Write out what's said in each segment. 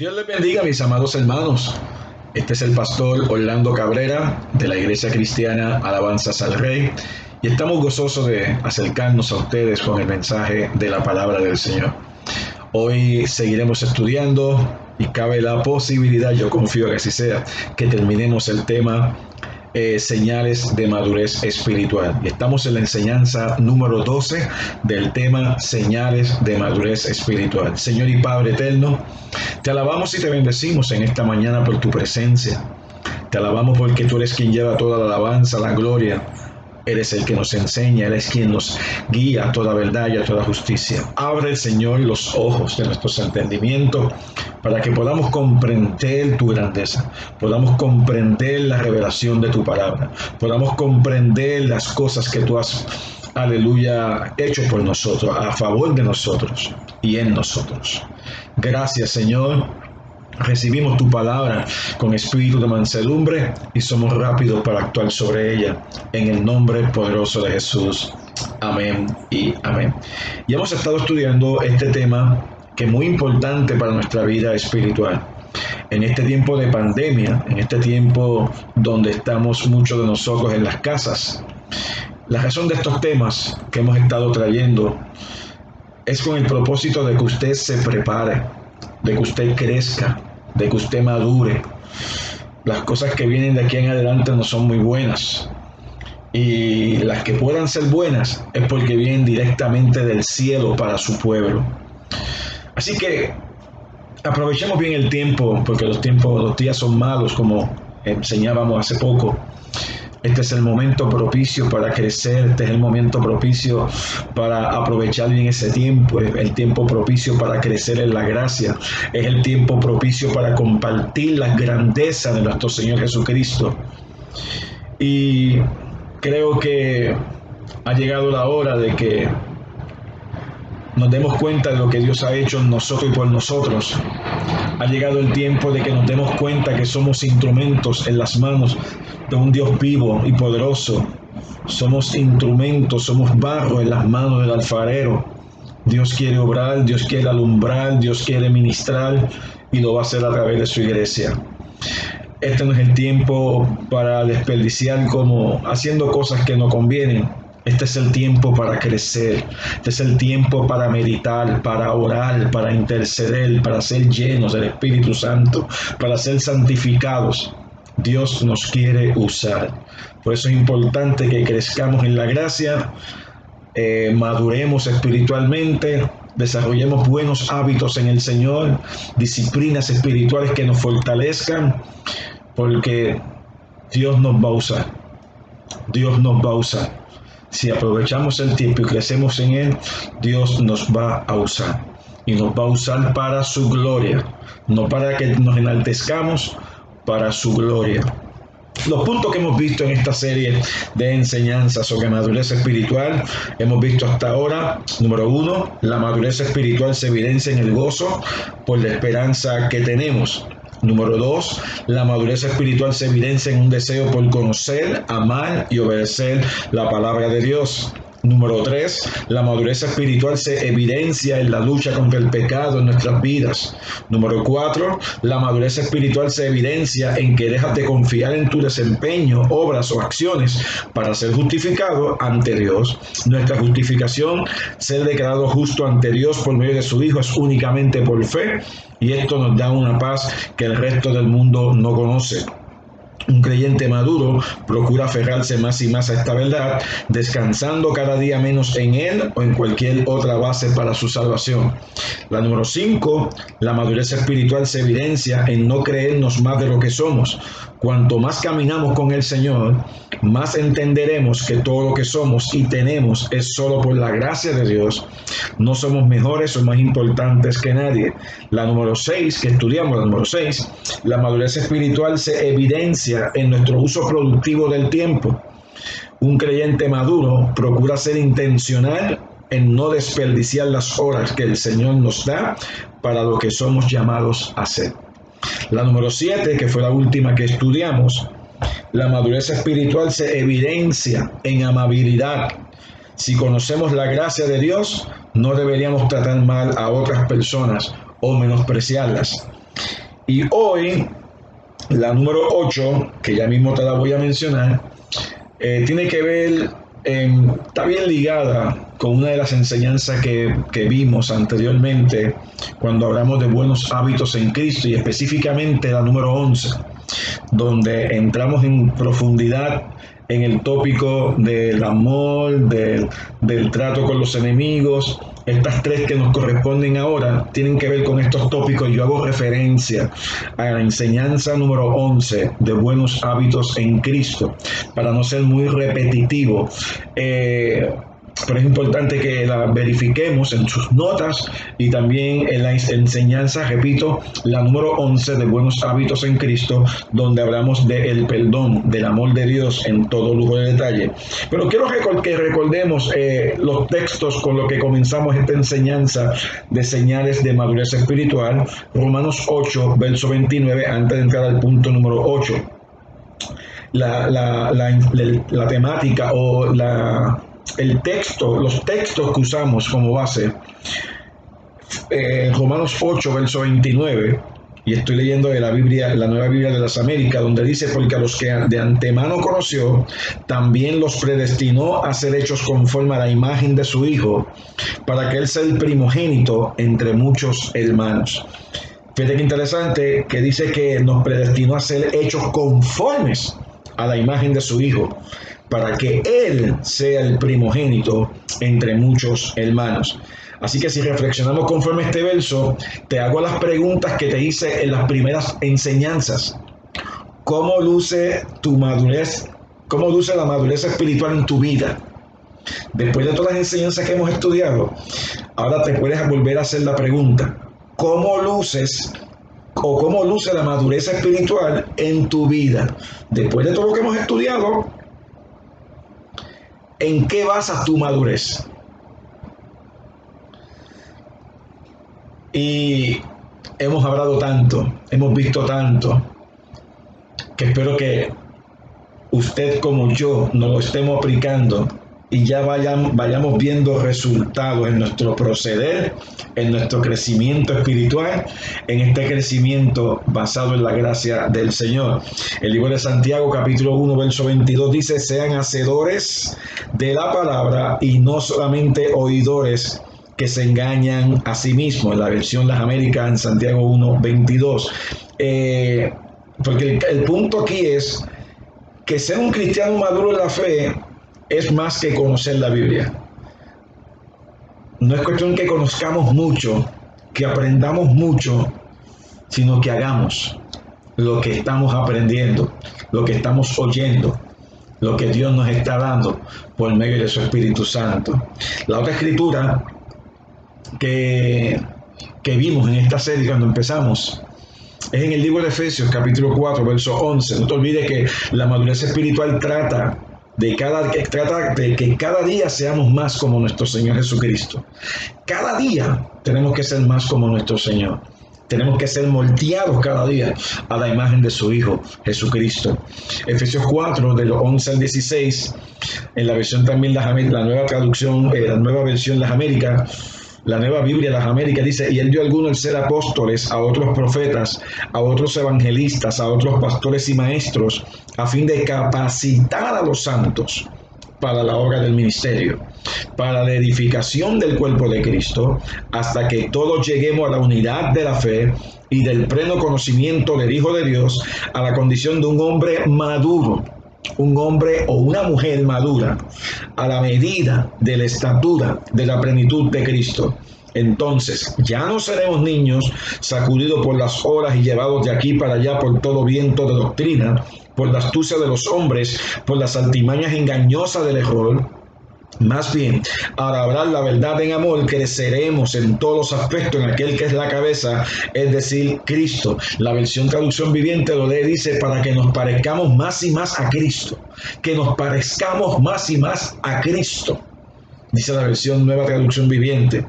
Dios les bendiga, mis amados hermanos. Este es el pastor Orlando Cabrera de la Iglesia Cristiana Alabanzas al Rey y estamos gozosos de acercarnos a ustedes con el mensaje de la palabra del Señor. Hoy seguiremos estudiando y cabe la posibilidad, yo confío que así sea, que terminemos el tema señales de madurez espiritual. Y estamos en la enseñanza número 12 del tema señales de madurez espiritual. Señor y Padre eterno, te alabamos y te bendecimos en esta mañana por tu presencia. Te alabamos porque tú eres quien lleva toda la alabanza, la gloria. Eres el que nos enseña, eres quien nos guía a toda verdad y a toda justicia. Abre, Señor, los ojos de nuestros entendimientos para que podamos comprender tu grandeza, podamos comprender la revelación de tu palabra, podamos comprender las cosas que tú has, aleluya, hecho por nosotros, a favor de nosotros y en nosotros. Gracias, Señor. Recibimos tu palabra con espíritu de mansedumbre y somos rápidos para actuar sobre ella. En el nombre poderoso de Jesús. Amén y amén. Y hemos estado estudiando este tema que es muy importante para nuestra vida espiritual. En este tiempo de pandemia, en este tiempo donde estamos muchos de nosotros en las casas, la razón de estos temas que hemos estado trayendo es con el propósito de que usted se prepare, de que usted crezca, de que usted madure. Las cosas que vienen de aquí en adelante no son muy buenas. Y las que puedan ser buenas es porque vienen directamente del cielo para su pueblo. Así que aprovechemos bien el tiempo, porque los días son malos, como enseñábamos hace poco. Este es el momento propicio para crecer, este es el momento propicio para aprovechar bien ese tiempo, el tiempo propicio para crecer en la gracia, es el tiempo propicio para compartir las grandezas de nuestro Señor Jesucristo. Y creo que ha llegado la hora de que nos demos cuenta de lo que Dios ha hecho en nosotros y por nosotros. Ha llegado el tiempo de que nos demos cuenta que somos instrumentos en las manos de un Dios vivo y poderoso. Somos instrumentos, somos barro en las manos del alfarero. Dios quiere obrar, Dios quiere alumbrar, Dios quiere ministrar y lo va a hacer a través de su iglesia. Este no es el tiempo para desperdiciar como haciendo cosas que no convienen. Este es el tiempo para crecer, este es el tiempo para meditar, para orar, para interceder, para ser llenos del Espíritu Santo, para ser santificados. Dios nos quiere usar. Por eso es importante que crezcamos en la gracia, maduremos espiritualmente, desarrollemos buenos hábitos en el Señor, disciplinas espirituales que nos fortalezcan, porque Dios nos va a usar. Dios nos va a usar. Si aprovechamos el tiempo y crecemos en Él, Dios nos va a usar. Y nos va a usar para su gloria. No para que nos enaltezcamos, para su gloria. Los puntos que hemos visto en esta serie de enseñanzas sobre madurez espiritual, hemos visto hasta ahora, número 1, la madurez espiritual se evidencia en el gozo por la esperanza que tenemos. Número 2, la madurez espiritual se evidencia en un deseo por conocer, amar y obedecer la palabra de Dios. Número 3, la madurez espiritual se evidencia en la lucha contra el pecado en nuestras vidas. Número 4, la madurez espiritual se evidencia en que dejas de confiar en tu desempeño, obras o acciones para ser justificado ante Dios. Nuestra justificación, ser declarado justo ante Dios por medio de su Hijo, es únicamente por fe, y esto nos da una paz que el resto del mundo no conoce. Un creyente maduro procura aferrarse más y más a esta verdad, descansando cada día menos en Él o en cualquier otra base para su salvación. La número 5, la madurez espiritual se evidencia en no creernos más de lo que somos. Cuanto más caminamos con el Señor, más entenderemos que todo lo que somos y tenemos es solo por la gracia de Dios. No somos mejores o más importantes que nadie. La número 6 que estudiamos, la número 6, la madurez espiritual se evidencia en nuestro uso productivo del tiempo. Un creyente maduro procura ser intencional en no desperdiciar las horas que el Señor nos da para lo que somos llamados a hacer. La número 7, que fue la última que estudiamos, la madurez espiritual se evidencia en amabilidad. Si conocemos la gracia de Dios, no deberíamos tratar mal a otras personas o menospreciarlas. Y hoy, la número 8, que ya mismo te la voy a mencionar, tiene que ver, está bien ligada con una de las enseñanzas que vimos anteriormente cuando hablamos de buenos hábitos en Cristo, y específicamente la número 11, donde entramos en profundidad en el tópico del amor, del trato con los enemigos. Estas tres que nos corresponden ahora tienen que ver con estos tópicos. Yo hago referencia a la enseñanza número 11 de buenos hábitos en Cristo, para no ser muy repetitivo. Pero es importante que la verifiquemos en sus notas y también en la enseñanza, repito, la número 11 de buenos hábitos en Cristo, donde hablamos del perdón, del amor de Dios en todo lujo de detalle. Pero quiero que recordemos los textos con los que comenzamos esta enseñanza de señales de madurez espiritual. Romanos 8, verso 29, antes de entrar al punto número 8. La temática o el texto, los textos que usamos como base, Romanos 8, verso 29, y estoy leyendo de la Biblia, la Nueva Biblia de las Américas, donde dice: porque a los que de antemano conoció, también los predestinó a ser hechos conforme a la imagen de su Hijo, para que Él sea el primogénito entre muchos hermanos. Fíjate qué interesante que dice que nos predestinó a ser hechos conformes a la imagen de su Hijo, para que Él sea el primogénito entre muchos hermanos. Así que si reflexionamos conforme a este verso, te hago las preguntas que te hice en las primeras enseñanzas. ¿Cómo luce tu madurez? ¿Cómo luce la madurez espiritual en tu vida? Después de todas las enseñanzas que hemos estudiado, ahora te puedes volver a hacer la pregunta: ¿cómo luces o cómo luce la madurez espiritual en tu vida? Después de todo lo que hemos estudiado, ¿en qué basas tu madurez? Y hemos hablado tanto, hemos visto tanto, que espero que usted como yo nos lo estemos aplicando y ya vayamos viendo resultados en nuestro proceder, en nuestro crecimiento espiritual, en este crecimiento basado en la gracia del Señor. El libro de Santiago, capítulo 1, verso 22, dice: sean hacedores de la palabra y no solamente oidores, que se engañan a sí mismos. En la versión Las Américas, en Santiago 1, 22. Porque el punto aquí es que ser un cristiano maduro en la fe es más que conocer la Biblia. No es cuestión que conozcamos mucho, que aprendamos mucho, sino que hagamos lo que estamos aprendiendo, lo que estamos oyendo, lo que Dios nos está dando por medio de su Espíritu Santo. La otra escritura que vimos en esta serie cuando empezamos es en el libro de Efesios, capítulo 4, verso 11. No te olvides que la madurez espiritual trata de que cada día seamos más como nuestro Señor Jesucristo. Cada día tenemos que ser más como nuestro Señor. Tenemos que ser moldeados cada día a la imagen de su Hijo Jesucristo. Efesios 4, de los 11 al 16, en la versión también, la nueva traducción, la nueva versión Las Américas, la Nueva Biblia de las Américas, dice: y Él dio a algunos el ser apóstoles, a otros profetas, a otros evangelistas, a otros pastores y maestros, a fin de capacitar a los santos para la obra del ministerio, para la edificación del cuerpo de Cristo, hasta que todos lleguemos a la unidad de la fe y del pleno conocimiento del Hijo de Dios, a la condición de un hombre maduro, un hombre o una mujer madura, a la medida de la estatura de la plenitud de Cristo. Entonces ya no seremos niños, sacudidos por las olas y llevados de aquí para allá por todo viento de doctrina, por la astucia de los hombres, por las artimañas engañosas del error. Más bien, al hablar la verdad en amor, creceremos en todos los aspectos en aquel que es la cabeza, es decir, Cristo. La versión traducción viviente lo lee, dice: para que nos parezcamos más y más a Cristo. Que nos parezcamos más y más a Cristo, dice la versión nueva traducción viviente.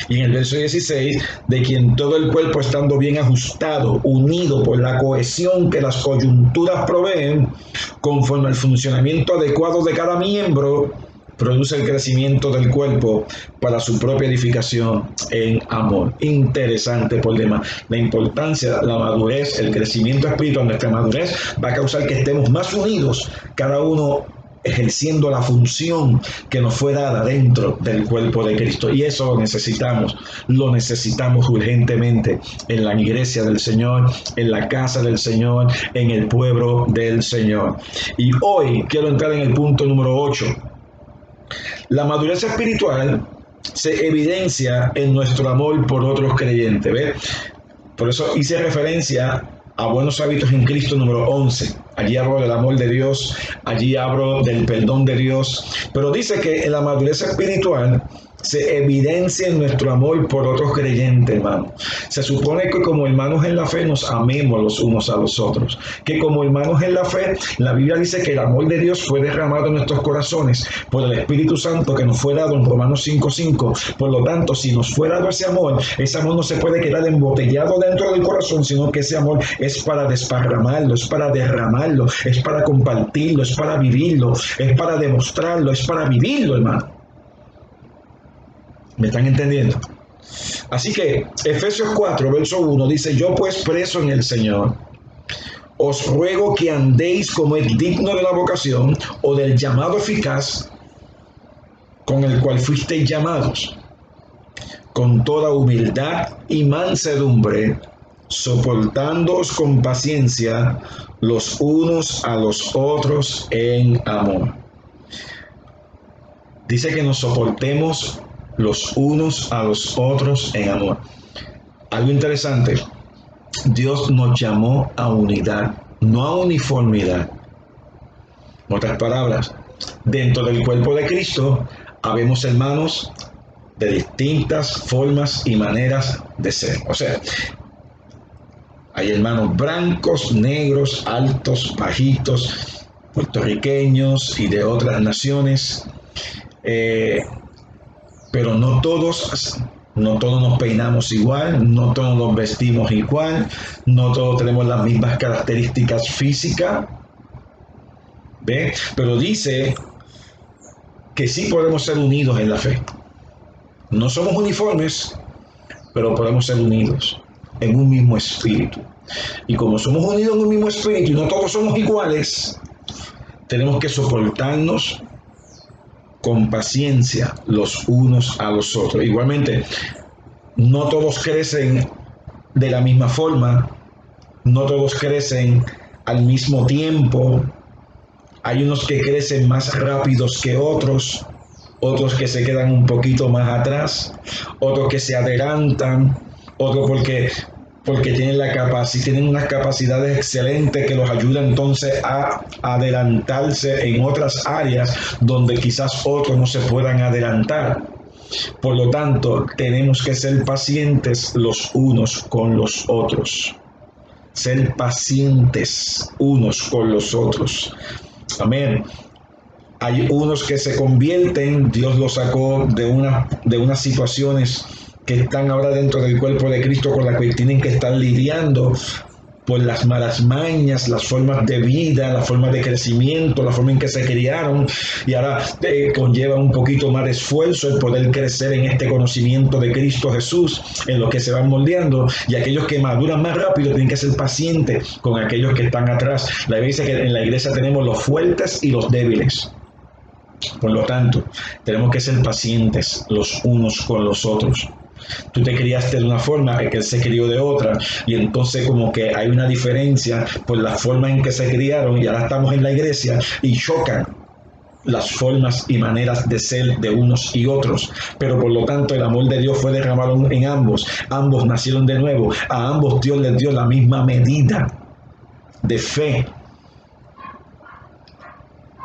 Y en el verso 16, de quien todo el cuerpo, estando bien ajustado, unido por la cohesión que las coyunturas proveen, conforme al funcionamiento adecuado de cada miembro, produce el crecimiento del cuerpo para su propia edificación en amor. Interesante por demás. La importancia, la madurez, el crecimiento espiritual, nuestra madurez va a causar que estemos más unidos, cada uno ejerciendo la función que nos fue dada dentro del cuerpo de Cristo. Y eso lo necesitamos urgentemente en la iglesia del Señor, en la casa del Señor, en el pueblo del Señor. Y hoy quiero entrar en el punto número 8. La madurez espiritual se evidencia en nuestro amor por otros creyentes. ¿Ve? Por eso hice referencia a Buenos Hábitos en Cristo número 11. Allí hablo del amor de Dios, allí hablo del perdón de Dios, pero dice que en la madurez espiritual se evidencia en nuestro amor por otros creyentes, hermano. Se supone que como hermanos en la fe nos amemos los unos a los otros, que como hermanos en la fe, la Biblia dice que el amor de Dios fue derramado en nuestros corazones por el Espíritu Santo que nos fue dado en Romanos 5:5. Por lo tanto, si nos fue dado ese amor no se puede quedar embotellado dentro del corazón, sino que ese amor es para desparramarlo, es para derramarlo, es para compartirlo, es para vivirlo, es para demostrarlo, es para vivirlo, hermano. ¿Me están entendiendo? Así que Efesios 4, verso 1 dice: yo pues preso en el Señor, os ruego que andéis como es digno de la vocación o del llamado eficaz con el cual fuisteis llamados, con toda humildad y mansedumbre, soportándoos con paciencia los unos a los otros en amor. Dice que nos soportemos los unos a los otros en amor. Algo interesante, Dios nos llamó a unidad, no a uniformidad. En otras palabras, dentro del cuerpo de Cristo habemos hermanos de distintas formas y maneras de ser. O sea, hay hermanos blancos, negros, altos, bajitos, puertorriqueños y de otras naciones. Pero no todos nos peinamos igual, no todos nos vestimos igual, no todos tenemos las mismas características físicas. ¿Ve? Pero dice que sí podemos ser unidos en la fe. No somos uniformes, pero podemos ser unidos en un mismo espíritu. Y como somos unidos en un mismo espíritu y no todos somos iguales, tenemos que soportarnos con paciencia los unos a los otros. Igualmente, no todos crecen de la misma forma, no todos crecen al mismo tiempo. Hay unos que crecen más rápidos que otros, otros que se quedan un poquito más atrás, otros que se adelantan, otros porque tienen unas capacidades excelentes que los ayudan entonces a adelantarse en otras áreas donde quizás otros no se puedan adelantar. Por lo tanto, tenemos que ser pacientes los unos con los otros. Ser pacientes unos con los otros. Amén. Hay unos que se convierten, Dios los sacó de unas situaciones que están ahora dentro del cuerpo de Cristo con las que tienen que estar lidiando por las malas mañas, las formas de vida, las formas de crecimiento, la forma en que se criaron, y ahora conlleva un poquito más de esfuerzo el poder crecer en este conocimiento de Cristo Jesús, en lo que se van moldeando, y aquellos que maduran más rápido tienen que ser pacientes con aquellos que están atrás. La Biblia dice que en la iglesia tenemos los fuertes y los débiles. Por lo tanto, tenemos que ser pacientes los unos con los otros. Tú te criaste de una forma, que él se crió de otra, y entonces como que hay una diferencia por la forma en que se criaron, y ahora estamos en la iglesia y chocan las formas y maneras de ser de unos y otros. Pero por lo tanto el amor de Dios fue derramado en ambos nacieron de nuevo, a ambos Dios les dio la misma medida de fe.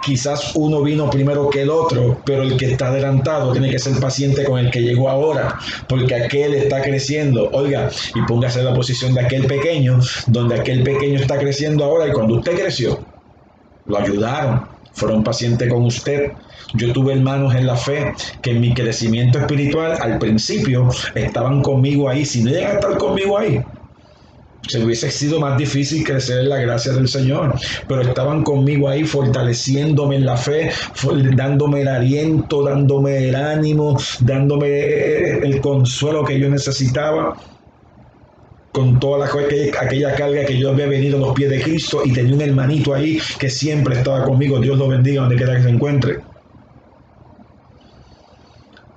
Quizás uno vino primero que el otro, pero el que está adelantado tiene que ser paciente con el que llegó ahora, porque aquel está creciendo. Oiga, y póngase en la posición de aquel pequeño, donde aquel pequeño está creciendo ahora, y cuando usted creció, lo ayudaron, fueron pacientes con usted. Yo tuve hermanos en la fe que en mi crecimiento espiritual al principio estaban conmigo ahí. Si no llegan a estar conmigo ahí, Se hubiese sido más difícil crecer en la gracia del Señor, pero estaban conmigo ahí fortaleciéndome en la fe, dándome el aliento, dándome el ánimo, dándome el consuelo que yo necesitaba con toda aquella carga que yo había venido a los pies de Cristo, y tenía un hermanito ahí que siempre estaba conmigo. Dios lo bendiga donde quiera que se encuentre.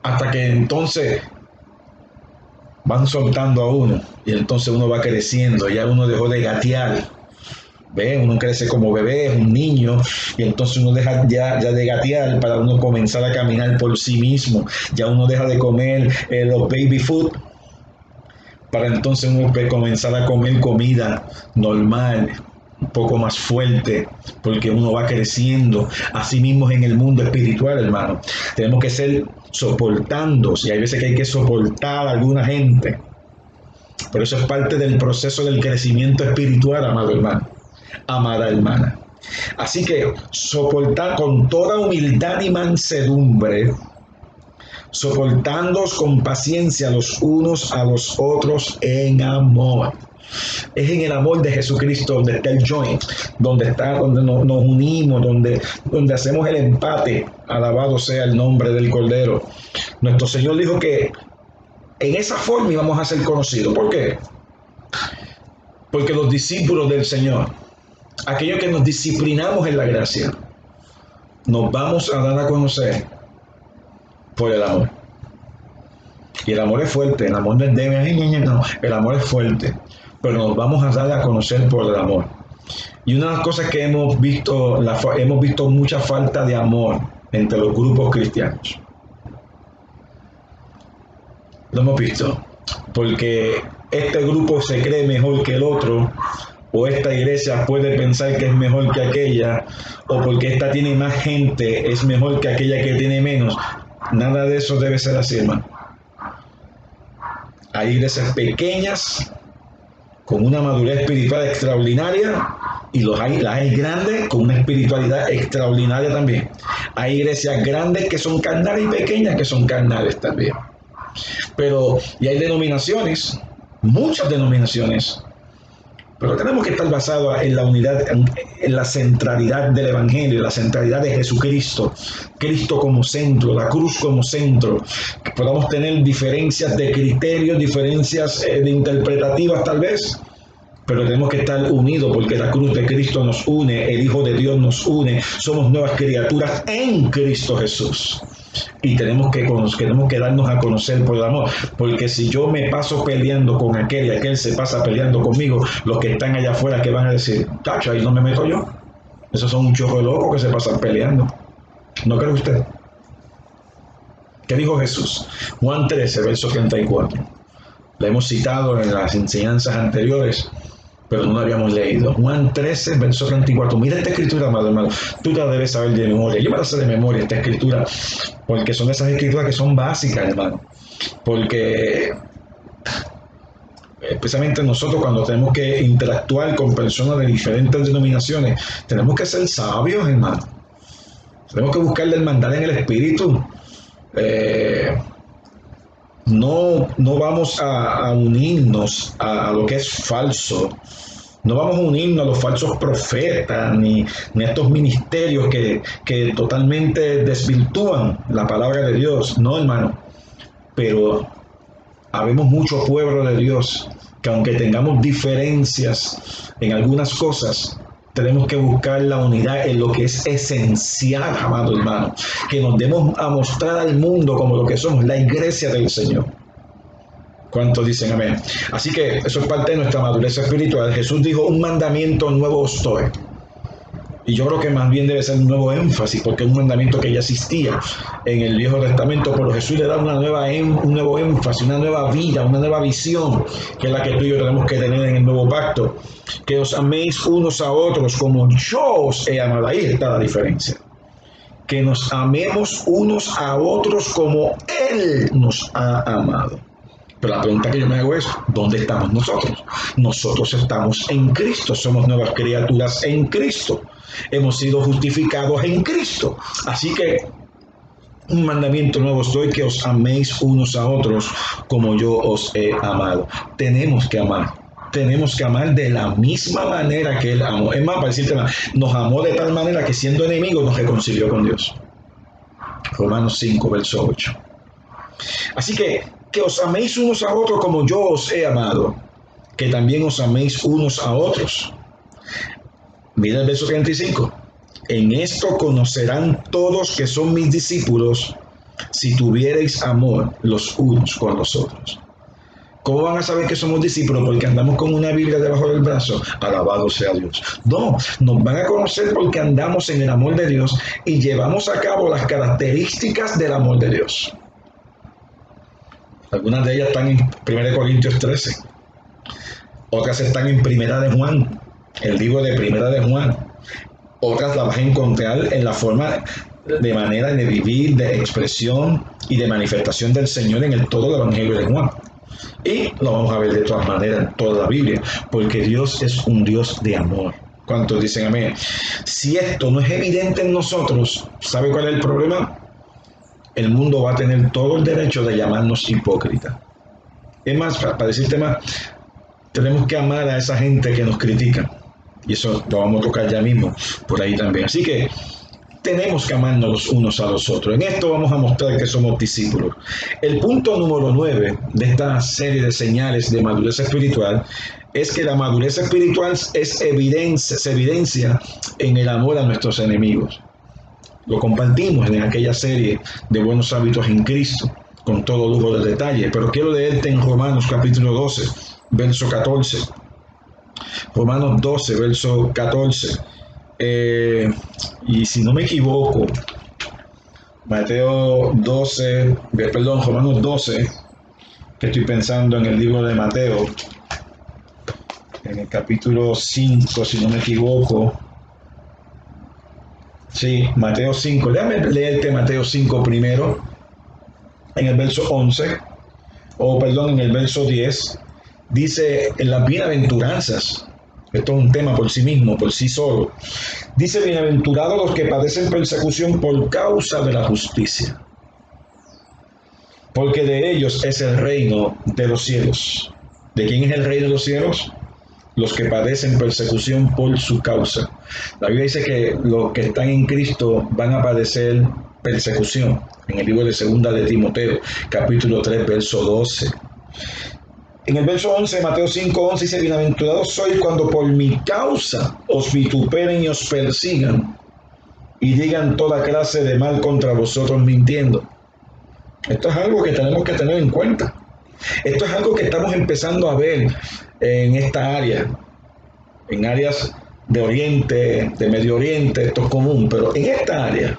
Hasta que entonces van soltando a uno y entonces uno va creciendo, ya uno dejó de gatear. ¿Ve? Uno crece como bebé, es un niño, y entonces uno deja ya de gatear para uno comenzar a caminar por sí mismo. Ya uno deja de comer los baby food para entonces uno comenzar a comer comida normal, un poco más fuerte, porque uno va creciendo. Así mismo en el mundo espiritual, hermano. Tenemos que ser soportando, y hay veces que hay que soportar a alguna gente. Pero eso es parte del proceso del crecimiento espiritual, amado hermano, amada hermana. Así que soportar con toda humildad y mansedumbre, soportándoos con paciencia los unos a los otros en amor. Es en el amor de Jesucristo donde está el joint, donde nos unimos, donde hacemos el empate. Alabado sea el nombre del Cordero. Nuestro Señor dijo que en esa forma íbamos a ser conocidos. ¿Por qué? Porque los discípulos del Señor, aquellos que nos disciplinamos en la gracia, nos vamos a dar a conocer por el amor. Y el amor es fuerte, el amor no es débil, no, el amor es fuerte, pero nos vamos a dar a conocer por el amor. Y una de las cosas que hemos visto mucha falta de amor entre los grupos cristianos. Lo hemos visto, porque este grupo se cree mejor que el otro, o esta iglesia puede pensar que es mejor que aquella, o porque esta tiene más gente es mejor que aquella que tiene menos. Nada de eso debe ser así, hermano. Hay iglesias pequeñas con una madurez espiritual extraordinaria, y las hay grandes con una espiritualidad extraordinaria también. Hay iglesias grandes que son carnales y pequeñas que son carnales también. Y hay denominaciones, muchas denominaciones, pero tenemos que estar basados en la unidad, en la centralidad del Evangelio, la centralidad de Jesucristo, Cristo como centro, la cruz como centro. Que podamos tener diferencias de criterios, diferencias de interpretativas tal vez, pero tenemos que estar unidos porque la cruz de Cristo nos une, el Hijo de Dios nos une, somos nuevas criaturas en Cristo Jesús. Y tenemos que darnos a conocer por el amor, porque si yo me paso peleando con aquel y aquel se pasa peleando conmigo, los que están allá afuera, ¿qué van a decir? Tacho, ahí no me meto yo. Esos son un chorro de locos que se pasan peleando. ¿No cree usted? ¿Qué dijo Jesús? Juan 13, verso 34. La hemos citado en las enseñanzas anteriores, pero no la habíamos leído. Juan 13, verso 34. Mira esta escritura, amado hermano. Tú la debes saber de memoria. Yo me la sé de memoria, esta escritura, porque son esas escrituras que son básicas, hermano. Porque especialmente nosotros, cuando tenemos que interactuar con personas de diferentes denominaciones, tenemos que ser sabios, hermano. Tenemos que buscar la hermandad en el espíritu. No vamos a unirnos a lo que es falso. No vamos a unirnos a los falsos profetas ni a estos ministerios que totalmente desvirtúan la palabra de Dios. No, hermano. Pero habemos mucho pueblo de Dios que, aunque tengamos diferencias en algunas cosas, tenemos que buscar la unidad en lo que es esencial, amado hermano. Que nos demos a mostrar al mundo como lo que somos, la iglesia del Señor. ¿Cuántos dicen amén? Así que eso es parte de nuestra madurez espiritual. Jesús dijo: un mandamiento nuevo os doy. Y yo creo que más bien debe ser un nuevo énfasis, porque es un mandamiento que ya existía en el Viejo Testamento, pero Jesús le da un nuevo énfasis, una nueva vida, una nueva visión, que es la que tú y yo tenemos que tener en el nuevo pacto. Que os améis unos a otros como yo os he amado. Ahí está la diferencia. Que nos amemos unos a otros como Él nos ha amado. Pero la pregunta que yo me hago es: ¿dónde estamos nosotros? Nosotros estamos en Cristo, somos nuevas criaturas en Cristo, hemos sido justificados en Cristo. Así que un mandamiento nuevo os doy, que os améis unos a otros como yo os he amado. Tenemos que amar, tenemos que amar de la misma manera que Él amó. Es más, para decirte más, nos amó de tal manera que siendo enemigos nos reconcilió con Dios. Romanos 5, verso 8. Así que os améis unos a otros como yo os he amado, que también os améis unos a otros. Mira el verso 35. En esto conocerán todos que son mis discípulos, si tuvierais amor los unos con los otros. ¿Cómo van a saber que somos discípulos? Porque andamos con una Biblia debajo del brazo. Alabado sea Dios. No, nos van a conocer porque andamos en el amor de Dios y llevamos a cabo las características del amor de Dios. Algunas de ellas están en 1 Corintios 13. Otras están en 1 de Juan, el libro de 1 de Juan. Otras las vas a encontrar en la forma de manera de vivir, de expresión y de manifestación del Señor en todo el Evangelio de Juan. Y lo vamos a ver de todas maneras en toda la Biblia, porque Dios es un Dios de amor. ¿Cuántos dicen amén? Si esto no es evidente en nosotros, ¿sabe cuál es el problema? El mundo va a tener todo el derecho de llamarnos hipócritas. Es más, para decirte más, tenemos que amar a esa gente que nos critica. Y eso lo vamos a tocar ya mismo, por ahí también. Así que tenemos que amarnos los unos a los otros. En esto vamos a mostrar que somos discípulos. El punto número 9 de esta serie de señales de madurez espiritual es que la madurez espiritual se evidencia en el amor a nuestros enemigos. Lo compartimos en aquella serie de buenos hábitos en Cristo, con todo lujo de detalle. Pero quiero leerte en Romanos capítulo 12, verso 14. Romanos 12, verso 14. Y si no me equivoco, Romanos 12, que estoy pensando en el libro de Mateo, en el capítulo 5, si no me equivoco. Sí, Mateo 5. Déjame leerte Mateo 5 primero, en el verso 11, en el verso 10. Dice en las bienaventuranzas. Esto es un tema por sí mismo, por sí solo. Dice, bienaventurados los que padecen persecución por causa de la justicia, porque de ellos es el reino de los cielos. ¿De quién es el reino de los cielos? Los que padecen persecución por su causa. La Biblia dice que los que están en Cristo van a padecer persecución. En el libro de 2 de Timoteo, capítulo 3, verso 12. En el verso 11, Mateo 5, 11 dice, bienaventurados sois cuando por mi causa os vituperen y os persigan y digan toda clase de mal contra vosotros mintiendo. Esto es algo que tenemos que tener en cuenta. Esto es algo que estamos empezando a ver en esta área, en áreas de Oriente, de Medio Oriente, esto es común, pero en esta área,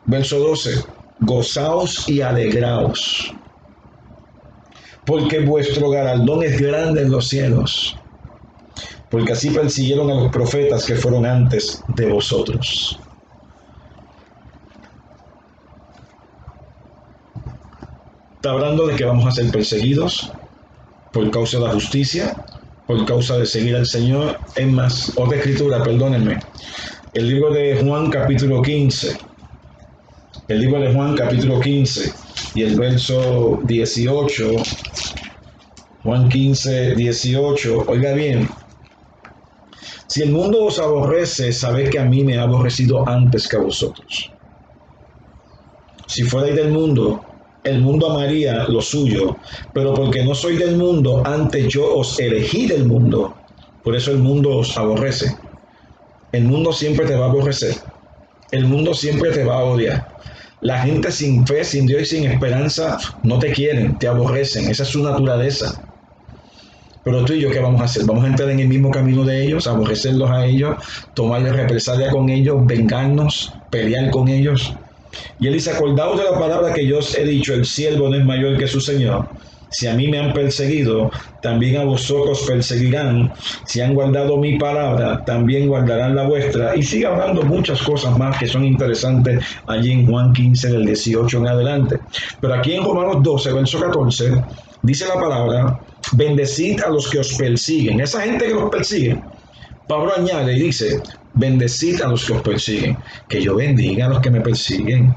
verso 12, gozaos y alegraos, porque vuestro galardón es grande en los cielos, porque así persiguieron a los profetas que fueron antes de vosotros. Está hablando de que vamos a ser perseguidos por causa de la justicia, por causa de seguir al Señor. Es más, otra escritura, perdónenme, el libro de Juan capítulo 15, el libro de Juan capítulo 15 y el verso 18, Juan 15, 18, oiga bien, si el mundo os aborrece, sabed que a mí me ha aborrecido antes que a vosotros. Si fuerais del mundo, el mundo amaría lo suyo, pero porque no soy del mundo, antes yo os elegí del mundo, por eso el mundo os aborrece. El mundo siempre te va a aborrecer, el mundo siempre te va a odiar. La gente sin fe, sin Dios y sin esperanza no te quieren, te aborrecen, esa es su naturaleza. Pero tú y yo, ¿qué vamos a hacer? ¿Vamos a entrar en el mismo camino de ellos, aborrecerlos a ellos, tomarle represalia con ellos, vengarnos, pelear con ellos? Y él dice, acordaos de la palabra que yo os he dicho, el siervo no es mayor que su Señor. Si a mí me han perseguido, también a vosotros perseguirán. Si han guardado mi palabra, también guardarán la vuestra. Y sigue hablando muchas cosas más que son interesantes allí en Juan 15, del 18 en adelante. Pero aquí en Romanos 12, verso 14, dice la palabra, bendecid a los que os persiguen. Esa gente que los persigue, Pablo añade y dice, bendecid a los que os persiguen. Que yo bendiga a los que me persiguen.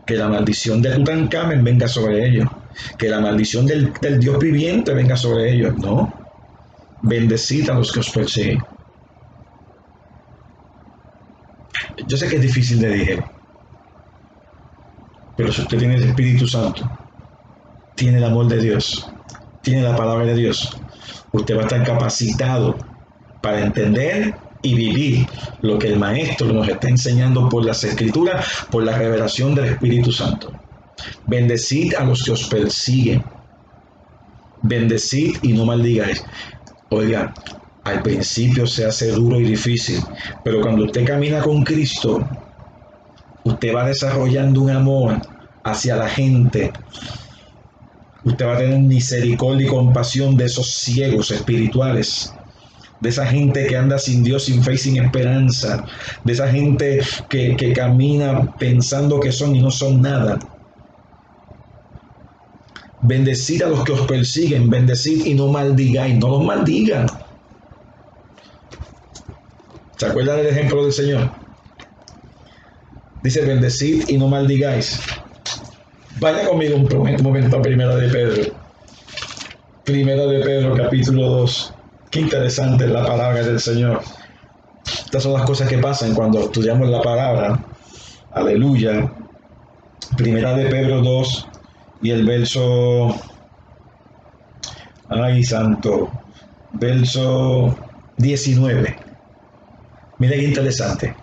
Que la maldición de Tutankamen venga sobre ellos. Que la maldición del Dios viviente venga sobre ellos. No. Bendecid a los que os persiguen. Yo sé que es difícil de digerir, pero si usted tiene el Espíritu Santo, tiene el amor de Dios, tiene la palabra de Dios, usted va a estar capacitado para entender y vivir lo que el Maestro nos está enseñando por las Escrituras, por la revelación del Espíritu Santo. Bendecid a los que os persiguen. Bendecid y no maldigáis. Oiga, al principio se hace duro y difícil, pero cuando usted camina con Cristo, usted va desarrollando un amor hacia la gente. Usted va a tener misericordia y compasión de esos ciegos espirituales, de esa gente que anda sin Dios, sin fe y sin esperanza, de esa gente que camina pensando que son y no son nada. Bendecid a los que os persiguen, bendecid y no maldigáis, no los maldigan. ¿Se acuerdan del ejemplo del Señor? Dice, bendecid y no maldigáis. Vaya conmigo un momento a Primera de Pedro. Primera de Pedro, capítulo 2. Qué interesante es la palabra del Señor. Estas son las cosas que pasan cuando estudiamos la palabra. Aleluya. Primera de Pedro 2 y el verso... ¡Ay, santo! Verso 19. Mira qué interesante.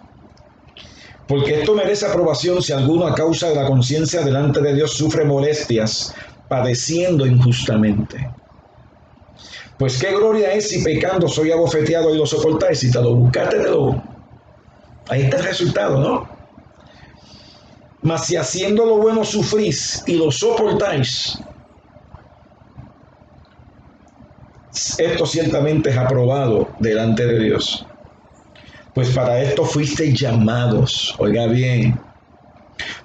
Porque esto merece aprobación si alguno a causa de la conciencia delante de Dios sufre molestias, padeciendo injustamente. Pues qué gloria es si pecando soy abofeteado y lo soportáis, si te lo buscaste, te lo... Ahí está el resultado, ¿no? Mas si haciendo lo bueno sufrís y lo soportáis, esto ciertamente es aprobado delante de Dios. Pues para esto fuisteis llamados, oiga bien,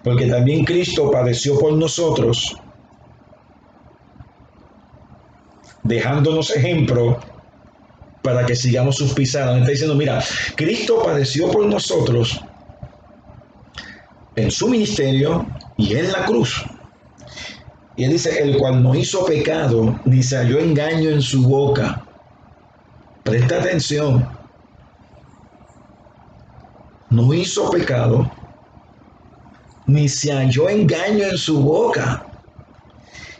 porque también Cristo padeció por nosotros, dejándonos ejemplo para que sigamos sus pisadas. Está diciendo, mira, Cristo padeció por nosotros en su ministerio y en la cruz. Y él dice, el cual no hizo pecado, ni se halló engaño en su boca. Presta atención. No hizo pecado, ni se halló engaño en su boca.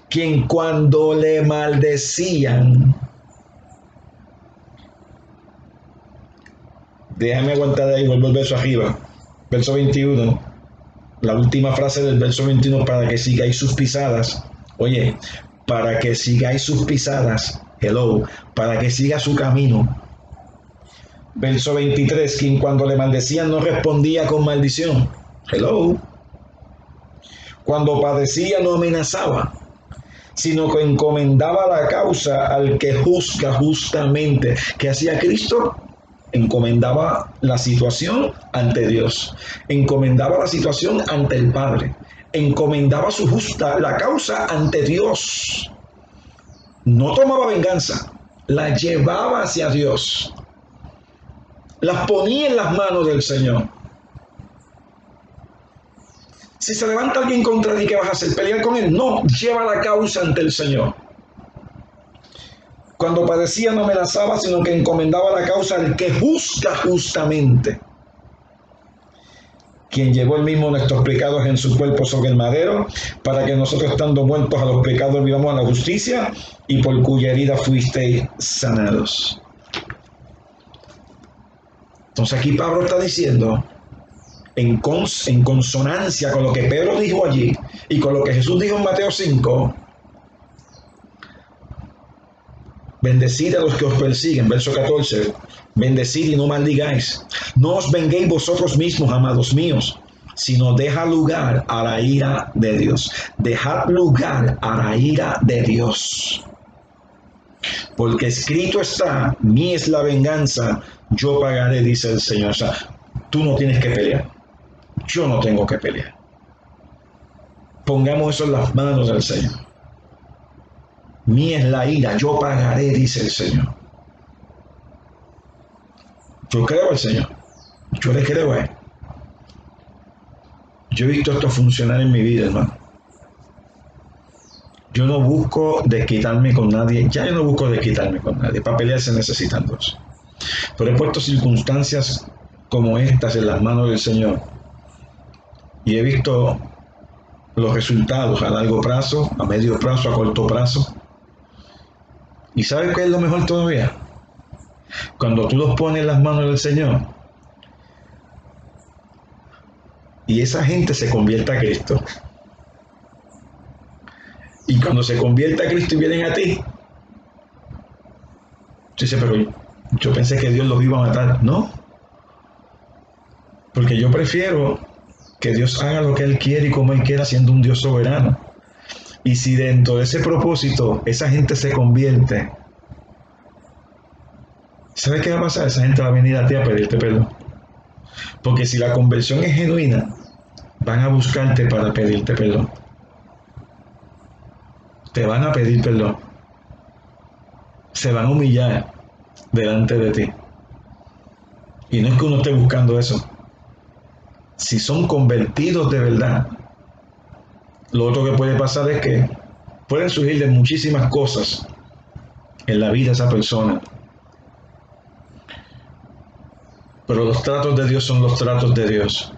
Quien cuando le maldecían, déjame aguantar ahí, vuelvo al verso arriba, verso 21, la última frase del verso 21, para que sigáis sus pisadas. Oye, para que sigáis sus pisadas, hello, para que siga su camino. Verso 23, quien cuando le maldecían no respondía con maldición, hello. Cuando padecía no amenazaba, sino que encomendaba la causa al que juzga justamente. ¿Qué hacía Cristo? Encomendaba la situación ante Dios, encomendaba la situación ante el Padre, encomendaba la causa ante Dios. No tomaba venganza, la llevaba hacia Dios, las ponía en las manos del Señor. Si se levanta alguien contra ti, ¿qué vas a hacer? ¿Pelear con él? No, lleva la causa ante el Señor. Cuando padecía no amenazaba, sino que encomendaba la causa al que juzga justamente. Quien llevó el mismo nuestros pecados en su cuerpo sobre el madero, para que nosotros estando muertos a los pecados vivamos a la justicia, y por cuya herida fuisteis sanados. Entonces aquí Pablo está diciendo, en consonancia con lo que Pedro dijo allí y con lo que Jesús dijo en Mateo 5, bendecid a los que os persiguen, verso 14, bendecid y no maldigáis. No os venguéis vosotros mismos, amados míos, sino deja lugar a la ira de Dios. Dejad lugar a la ira de Dios. Porque escrito está, mía es la venganza, yo pagaré, dice el Señor. O sea, tú no tienes que pelear. Yo no tengo que pelear. Pongamos eso en las manos del Señor. Mía es la ira, yo pagaré, dice el Señor. Yo creo al Señor. Yo le creo a Él. Yo he visto esto funcionar en mi vida, hermano. Yo no busco desquitarme con nadie, ya yo no busco desquitarme con nadie. Para pelear se necesitan dos. Pero he puesto circunstancias como estas en las manos del Señor y he visto los resultados a largo plazo, a medio plazo, a corto plazo. ¿Y sabes qué es lo mejor todavía? Cuando tú los pones en las manos del Señor y esa gente se convierte a Cristo. Y cuando se convierte a Cristo y vienen a ti, tú dices, pero yo pensé que Dios los iba a matar. No, porque yo prefiero que Dios haga lo que Él quiere y como Él quiera, siendo un Dios soberano. Y si dentro de ese propósito esa gente se convierte, ¿sabes qué va a pasar? Esa gente va a venir a ti a pedirte perdón. Porque si la conversión es genuina, van a buscarte para pedirte perdón. Te van a pedir perdón. Se van a humillar delante de ti. Y no es que uno esté buscando eso. Si son convertidos de verdad, lo otro que puede pasar es que pueden surgir de muchísimas cosas en la vida de esa persona. Pero los tratos de Dios son los tratos de Dios.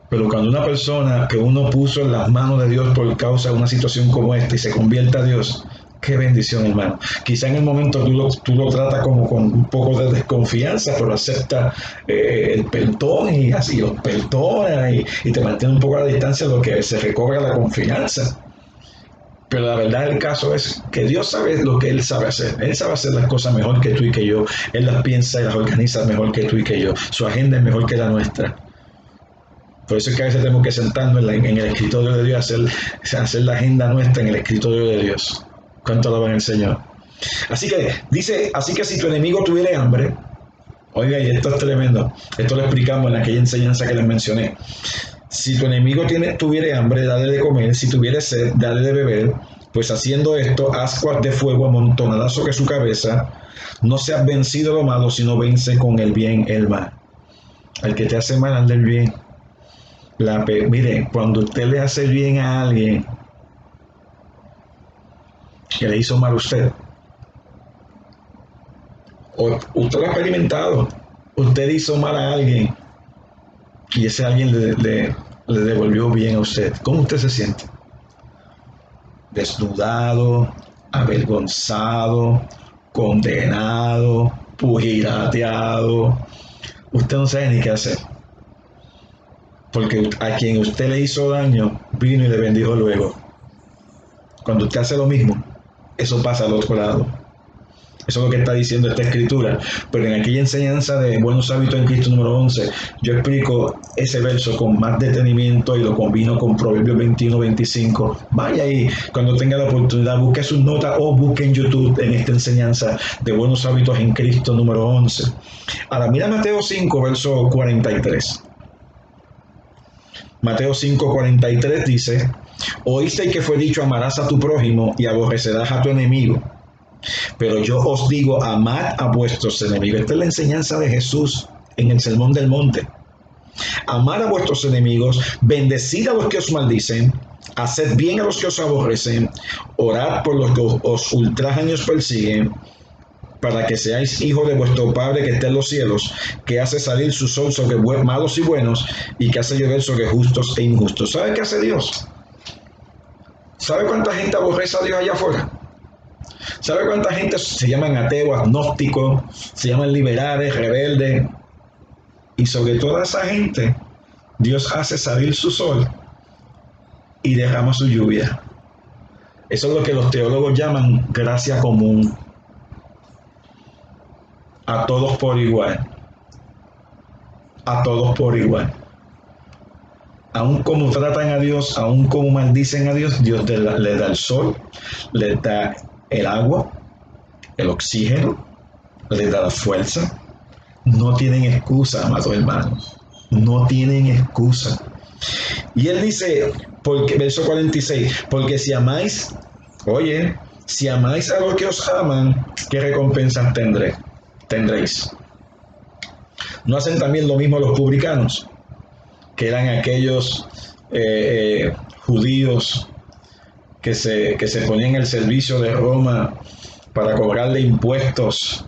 Pero cuando una persona que uno puso en las manos de Dios por causa de una situación como esta y se convierte a Dios, qué bendición, hermano. Quizá en el momento tú lo tratas como con un poco de desconfianza, pero acepta el perdón y así los perdona y te mantiene un poco a la distancia, lo que se recobra la confianza. Pero la verdad del caso es que Dios sabe lo que Él sabe hacer. Él sabe hacer las cosas mejor que tú y que yo. Él las piensa y las organiza mejor que tú y que yo. Su agenda es mejor que la nuestra. Por eso es que a veces tenemos que sentarnos en el escritorio de Dios, hacer la agenda nuestra en el escritorio de Dios. ¿Cuánto alaban al Señor? Así que dice, así que si tu enemigo tuviera hambre, oiga, y esto es tremendo, esto lo explicamos en aquella enseñanza que les mencioné. Si tu enemigo tuviera hambre, dale de comer, si tuviera sed, dale de beber, pues haciendo esto, ascuas de fuego amontonadas sobre su cabeza, no seas vencido lo malo, sino vence con el bien el mal. Al que te hace mal, hazle el bien. Mire, cuando usted le hace bien a alguien que le hizo mal a usted, o usted lo ha experimentado, usted hizo mal a alguien y ese alguien le devolvió bien a usted, ¿cómo usted se siente? Desnudado, avergonzado, condenado, pugilateado. Usted no sabe ni qué hacer. Porque a quien usted le hizo daño, vino y le bendijo luego. Cuando usted hace lo mismo, eso pasa al otro lado. Eso es lo que está diciendo esta escritura. Pero en aquella enseñanza de Buenos Hábitos en Cristo número 11, yo explico ese verso con más detenimiento y lo combino con Proverbios 21-25. Vaya ahí, cuando tenga la oportunidad, busque sus notas o busque en YouTube en esta enseñanza de Buenos Hábitos en Cristo número 11. Ahora, mira Mateo 5, verso 43. Mateo 5:43 dice, oísteis que fue dicho, amarás a tu prójimo y aborrecerás a tu enemigo. Pero yo os digo, amad a vuestros enemigos. Esta es la enseñanza de Jesús en el Sermón del Monte. Amad a vuestros enemigos, bendecid a los que os maldicen, haced bien a los que os aborrecen, orad por los que os ultrajan y os persiguen, para que seáis hijos de vuestro Padre que está en los cielos, que hace salir su sol sobre malos y buenos, y que hace llover sobre justos e injustos. ¿Sabe qué hace Dios? ¿Sabe cuánta gente aborrece a Dios allá afuera? ¿Sabe cuánta gente se llaman ateos, agnósticos, se llaman liberales, rebeldes? Y sobre toda esa gente, Dios hace salir su sol y derrama su lluvia. Eso es lo que los teólogos llaman gracia común. A todos por igual. A todos por igual. Aún como tratan a Dios, aún como maldicen a Dios, Dios les da el sol, les da el agua, el oxígeno, les da la fuerza. No tienen excusa, amados hermanos. No tienen excusa. Y él dice, verso 46, porque si amáis, oye, si amáis a los que os aman, ¿qué recompensas tendréis? ¿No hacen también lo mismo los publicanos? Que eran aquellos judíos que se ponía en el servicio de Roma para cobrarle impuestos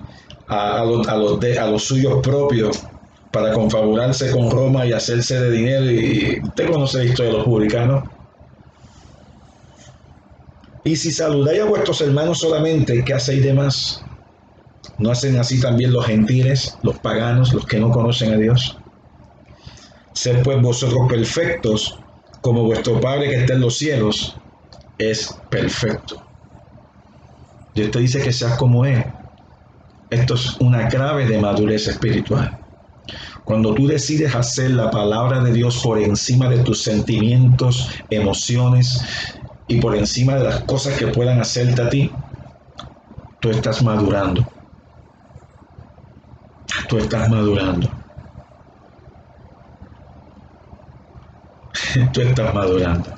a los suyos propios, para confabularse con Roma y hacerse de dinero. Y usted conoce la historia de los publicanos. Y si saludáis a vuestros hermanos solamente, ¿qué hacéis de más? ¿No hacen así también los gentiles, los paganos, los que no conocen a Dios? Sed pues vosotros perfectos, como vuestro Padre que está en los cielos es perfecto. Dios te dice que seas como Él. Esto es una clave de madurez espiritual. Cuando tú decides hacer la palabra de Dios por encima de tus sentimientos, emociones y por encima de las cosas que puedan hacerte a ti, tú estás madurando. Tú estás madurando. Tú estás madurando.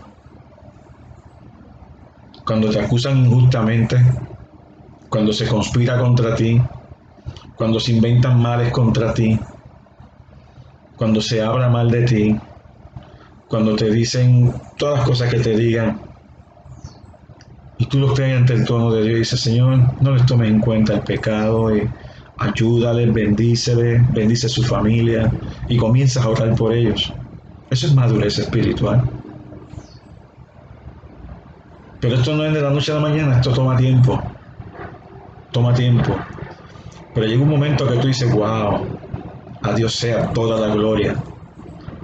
Cuando te acusan injustamente, cuando se conspira contra ti, cuando se inventan males contra ti, cuando se habla mal de ti, cuando te dicen todas las cosas que te digan, y tú los traes ante el trono de Dios y dices, Señor, no les tomes en cuenta el pecado, y ayúdales, bendíceles, bendice a su familia, y comienzas a orar por ellos. Eso es madurez espiritual. Pero esto no es de la noche a la mañana, esto toma tiempo. Toma tiempo. Pero llega un momento que tú dices, wow, a Dios sea toda la gloria.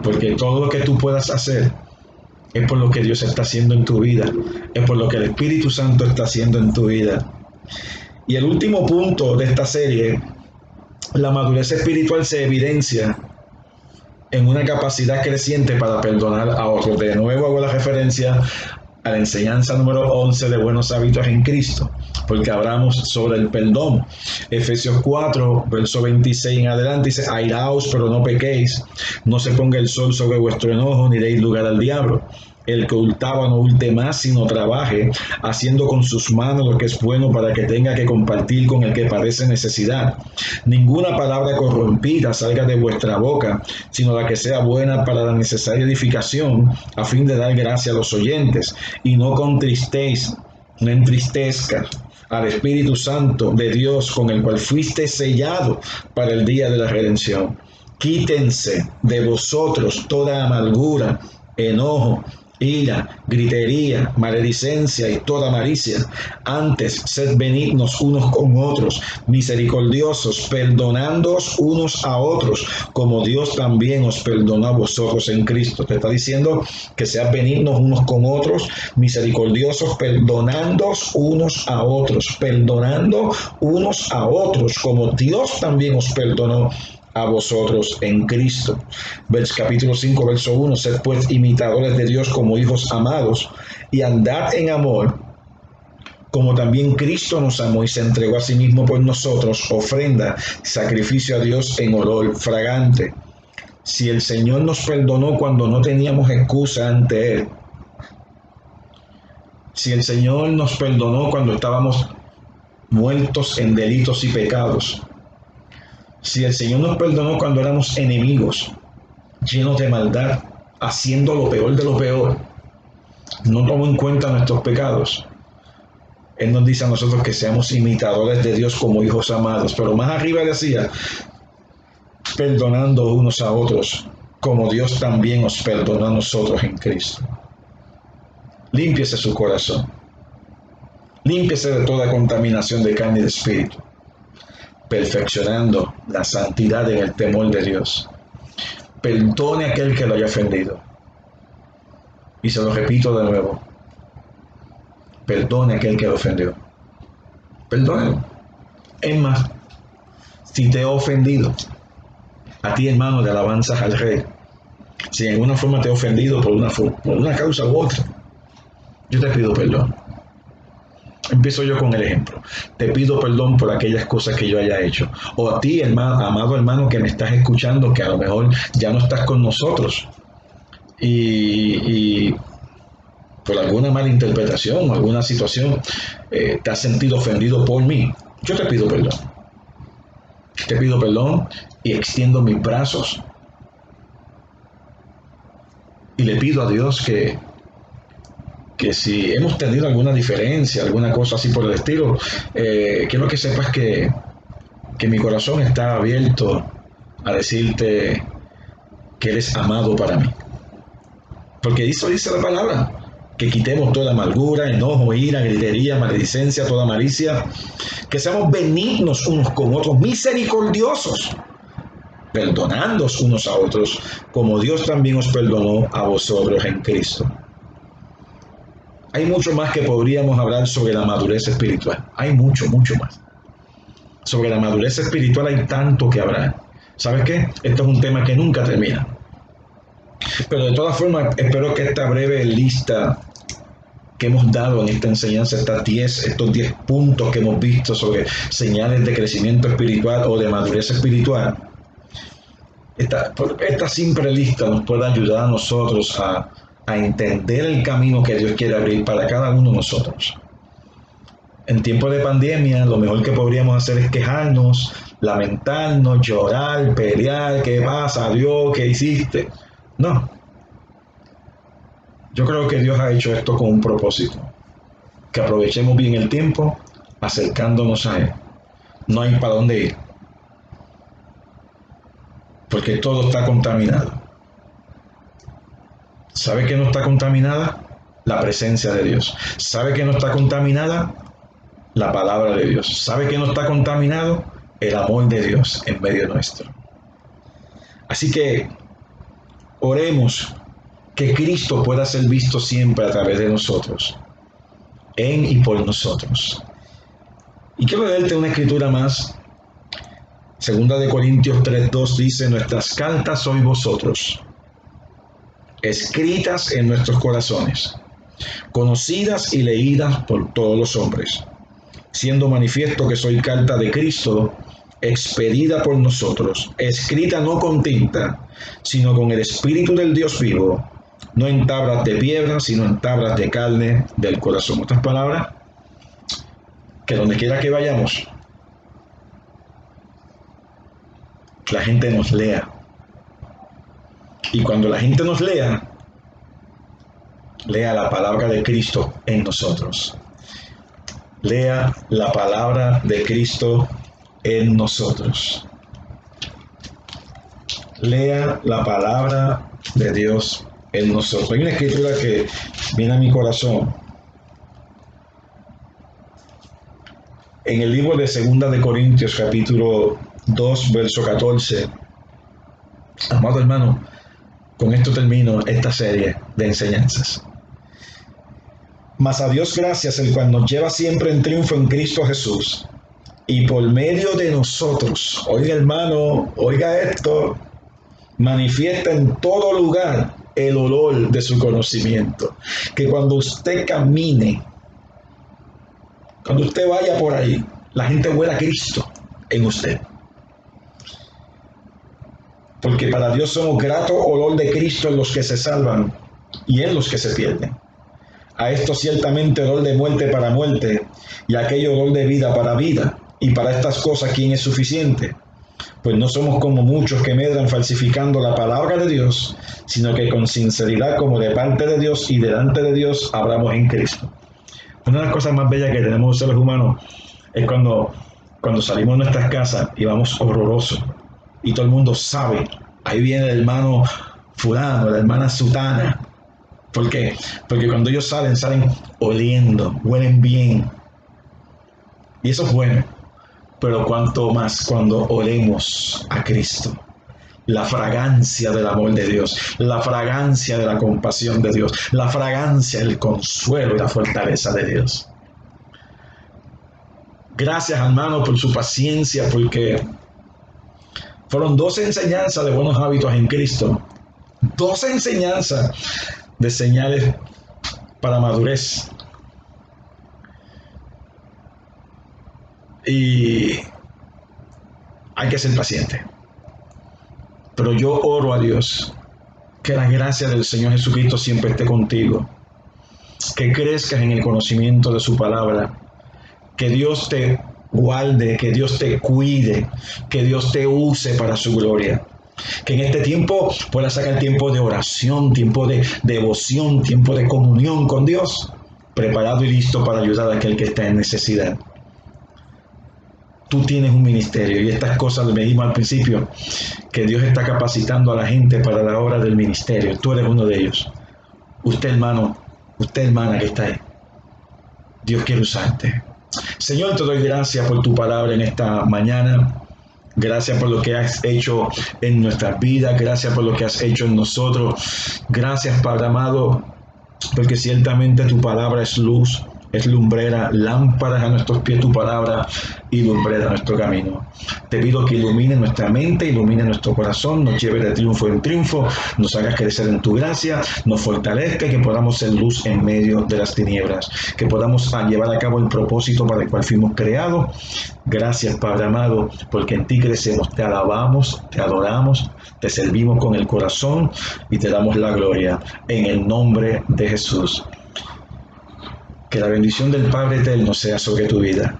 Porque todo lo que tú puedas hacer es por lo que Dios está haciendo en tu vida. Es por lo que el Espíritu Santo está haciendo en tu vida. Y el último punto de esta serie, la madurez espiritual se evidencia en una capacidad creciente para perdonar a otros. De nuevo hago la referencia a la enseñanza número 11 de buenos hábitos en Cristo, porque hablamos sobre el perdón. Efesios 4, verso 26 en adelante dice, airaos, pero no pequéis, no se ponga el sol sobre vuestro enojo, ni deis lugar al diablo. El que hurtaba no hurte más, sino trabaje, haciendo con sus manos lo que es bueno para que tenga que compartir con el que padece necesidad. Ninguna palabra corrompida salga de vuestra boca, sino la que sea buena para la necesaria edificación, a fin de dar gracia a los oyentes. Y no contristéis, no entristezcas al Espíritu Santo de Dios, con el cual fuiste sellado para el día de la redención. Quítense de vosotros toda amargura, enojo, ira, gritería, maledicencia y toda malicia. Antes, sed benignos unos con otros, misericordiosos, perdonándoos unos a otros, como Dios también os perdonó a vosotros en Cristo. Te está diciendo que seas benignos unos con otros, misericordiosos, perdonándoos unos a otros, perdonando unos a otros, como Dios también os perdonó a vosotros en Cristo. Capítulo 5, verso 1, sed pues imitadores de Dios como hijos amados y andad en amor, como también Cristo nos amó y se entregó a sí mismo por nosotros, ofrenda, sacrificio a Dios en olor fragante. Si el Señor nos perdonó cuando no teníamos excusa ante Él, si el Señor nos perdonó cuando estábamos muertos en delitos y pecados, si el Señor nos perdonó cuando éramos enemigos, llenos de maldad, haciendo lo peor de lo peor, no tomó en cuenta nuestros pecados, Él nos dice a nosotros que seamos imitadores de Dios como hijos amados. Pero más arriba decía, perdonando unos a otros, como Dios también os perdonó a nosotros en Cristo. Límpiese su corazón. Límpiese de toda contaminación de carne y de espíritu, perfeccionando la santidad en el temor de Dios. Perdone a aquel que lo haya ofendido. Y se lo repito de nuevo. Perdone a aquel que lo ofendió. Perdónelo. Es más, si te he ofendido, a ti, hermano, de alabanzas al Rey, si de alguna forma te he ofendido por una causa u otra, yo te pido perdón. Empiezo yo con el ejemplo. Te pido perdón por aquellas cosas que yo haya hecho. O a ti, hermano, amado hermano, que me estás escuchando, que a lo mejor ya no estás con nosotros. Y por alguna mala interpretación o alguna situación te has sentido ofendido por mí. Yo te pido perdón. Te pido perdón y extiendo mis brazos. Y le pido a Dios que que si hemos tenido alguna diferencia, alguna cosa así por el estilo, quiero que sepas que mi corazón está abierto a decirte que eres amado para mí. Porque eso dice la palabra, que quitemos toda amargura, enojo, ira, gritería, maledicencia, toda malicia, que seamos benignos unos con otros, misericordiosos, perdonándoos unos a otros, como Dios también os perdonó a vosotros en Cristo. Hay mucho más que podríamos hablar sobre la madurez espiritual. Hay mucho, mucho más. Sobre la madurez espiritual hay tanto que hablar. ¿Sabes qué? Esto es un tema que nunca termina. Pero de todas formas, espero que esta breve lista que hemos dado en esta enseñanza, estos 10 puntos que hemos visto sobre señales de crecimiento espiritual o de madurez espiritual, esta simple lista nos puede ayudar a nosotros a entender el camino que Dios quiere abrir para cada uno de nosotros. En tiempos de pandemia, lo mejor que podríamos hacer es quejarnos, lamentarnos, llorar, pelear, ¿qué pasa, Dios? ¿Qué hiciste? No. Yo creo que Dios ha hecho esto con un propósito. Que aprovechemos bien el tiempo acercándonos a Él. No hay para dónde ir. Porque todo está contaminado. ¿Sabe que no está contaminada? La presencia de Dios. ¿Sabe que no está contaminada? La palabra de Dios. ¿Sabe que no está contaminado? El amor de Dios en medio nuestro. Así que oremos que Cristo pueda ser visto siempre a través de nosotros, en y por nosotros. Y quiero leerte una escritura más. Segunda de Corintios 3:2 dice: nuestras cartas sois vosotros, escritas en nuestros corazones, conocidas y leídas por todos los hombres, siendo manifiesto que soy carta de Cristo, expedida por nosotros, escrita no con tinta, sino con el Espíritu del Dios vivo, no en tablas de piedra, sino en tablas de carne del corazón. Otras palabras, que donde quiera que vayamos, que la gente nos lea. Y cuando la gente nos lea, lea la palabra de Cristo en nosotros. Lea la palabra de Cristo en nosotros. Lea la palabra de Dios en nosotros. Hay una escritura que viene a mi corazón. En el libro de Segunda de Corintios, capítulo 2, verso 14. Amado hermano, con esto termino esta serie de enseñanzas. Mas a Dios gracias, el cual nos lleva siempre en triunfo en Cristo Jesús, y por medio de nosotros, oiga hermano, oiga esto, manifiesta en todo lugar el olor de su conocimiento. Que cuando usted camine, cuando usted vaya por ahí, la gente huela a Cristo en usted. Porque para Dios somos grato olor de Cristo en los que se salvan y en los que se pierden. A esto ciertamente olor de muerte para muerte, y aquello olor de vida para vida. Y para estas cosas, ¿quién es suficiente? Pues no somos como muchos que medran falsificando la palabra de Dios, sino que con sinceridad, como de parte de Dios y delante de Dios, hablamos en Cristo. Una de las cosas más bellas que tenemos los seres humanos es cuando salimos de nuestras casas y vamos horrorosos. Y todo el mundo sabe, ahí viene el hermano fulano, la hermana sutana. ¿Por qué? Porque cuando ellos salen oliendo, huelen bien. Y eso es bueno. Pero cuanto más cuando olemos a Cristo. La fragancia del amor de Dios, la fragancia de la compasión de Dios, la fragancia del consuelo y la fortaleza de Dios. Gracias, hermano, por su paciencia, porque fueron 12 enseñanzas de buenos hábitos en Cristo. 12 enseñanzas de señales para madurez. Y hay que ser paciente. Pero yo oro a Dios que la gracia del Señor Jesucristo siempre esté contigo. Que crezcas en el conocimiento de su palabra. Que Dios te guarde, que Dios te cuide, que Dios te use para su gloria. Que en este tiempo puedas sacar tiempo de oración, tiempo de devoción, tiempo de comunión con Dios, preparado y listo para ayudar a aquel que está en necesidad. Tú tienes un ministerio y estas cosas me dijimos al principio, que Dios está capacitando a la gente para la obra del ministerio. Tú eres uno de ellos. Usted, hermano, usted, hermana que está ahí. Dios quiere usarte. Señor, te doy gracias por tu palabra en esta mañana. Gracias por lo que has hecho en nuestras vidas. Gracias por lo que has hecho en nosotros. Gracias, Padre amado, porque ciertamente tu palabra es luz, es lumbrera, lámparas a nuestros pies tu palabra y lumbrera a nuestro camino. Te pido que ilumine nuestra mente, ilumine nuestro corazón, nos lleve de triunfo en triunfo, nos hagas crecer en tu gracia, nos fortalezca y que podamos ser luz en medio de las tinieblas, que podamos llevar a cabo el propósito para el cual fuimos creados. Gracias, Padre amado, porque en ti crecemos, te alabamos, te adoramos, te servimos con el corazón y te damos la gloria en el nombre de Jesús. Que la bendición del Padre eterno sea sobre tu vida,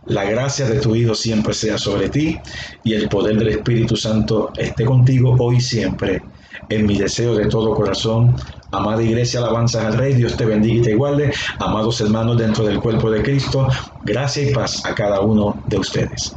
la gracia de tu Hijo siempre sea sobre ti y el poder del Espíritu Santo esté contigo hoy y siempre. En mi deseo de todo corazón, amada Iglesia, alabanzas al Rey, Dios te bendiga y te guarde. Amados hermanos dentro del cuerpo de Cristo, gracia y paz a cada uno de ustedes.